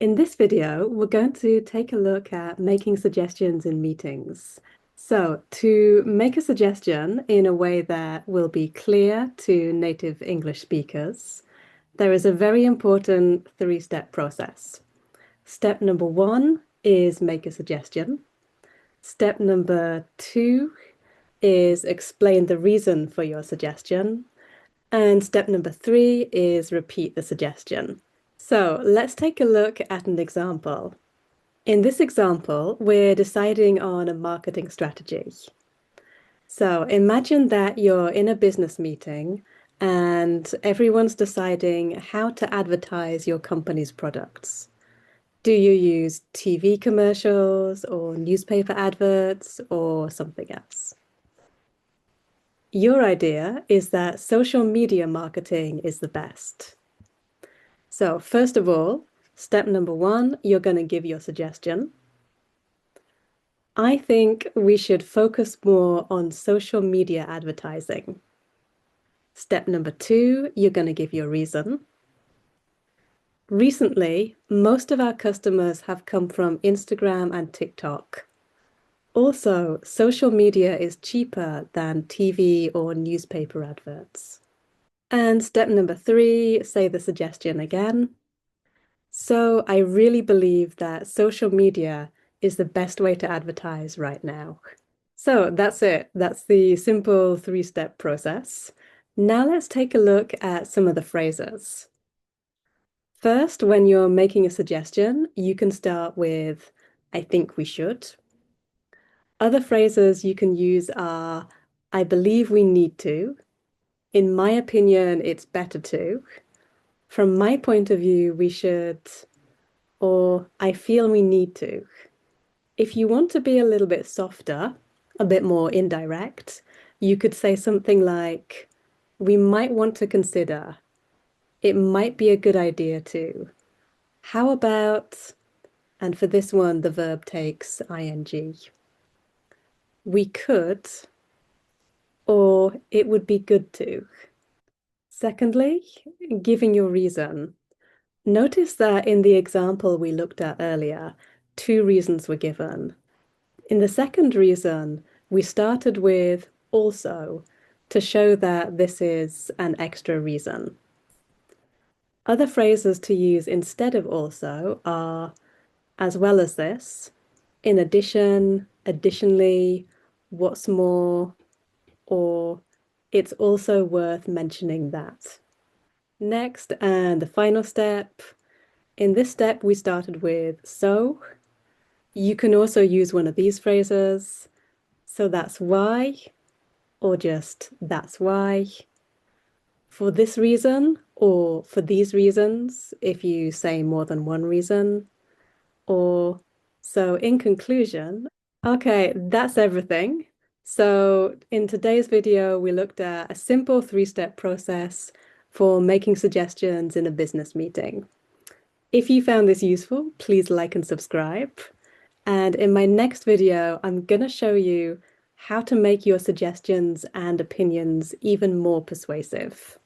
In this video, we're going to take a look at making suggestions in meetings. So, to make a suggestion in a way that will be clear to native English speakers, there is a very important three-step process. Step number one is make a suggestion. Step number two is explain the reason for your suggestion. And step number three is repeat the suggestion. So let's take a look at an example. In this example, we're deciding on a marketing strategy. So imagine that you're in a business meeting and everyone's deciding how to advertise your company's products. Do you use TV commercials or newspaper adverts or something else? Your idea is that social media marketing is the best. So first of all, step number one, you're going to give your suggestion. I think we should focus more on social media advertising. Step number two, you're going to give your reason. Recently, most of our customers have come from Instagram and TikTok. Also, social media is cheaper than TV or newspaper adverts. And step number three, say the suggestion again. So I really believe that social media is the best way to advertise right now. So that's it. That's the simple three-step process. Now let's take a look at some of the phrases. First, when you're making a suggestion, you can start with, I think we should. Other phrases you can use are, I believe we need to. In my opinion, it's better to. From my point of view, we should, or I feel we need to. If you want to be a little bit softer, a bit more indirect, you could say something like, we might want to consider. It might be a good idea to. How about, and for this one, the verb takes ing. We could, or it would be good to. Secondly, giving your reason. Notice that in the example we looked at earlier, two reasons were given. In the second reason, we started with also to show that this is an extra reason. Other phrases to use instead of also are as well as this, in addition, additionally, what's more, or it's also worth mentioning that. Next, and the final step. In this step, we started with so. You can also use one of these phrases. So that's why, or just that's why. For this reason, or for these reasons, if you say more than one reason. Or so in conclusion, okay, that's everything. So in today's video, we looked at a simple three-step process for making suggestions in a business meeting. If you found this useful, please like and subscribe. And in my next video, I'm going to show you how to make your suggestions and opinions even more persuasive.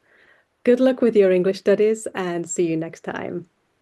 Good luck with your English studies and see you next time.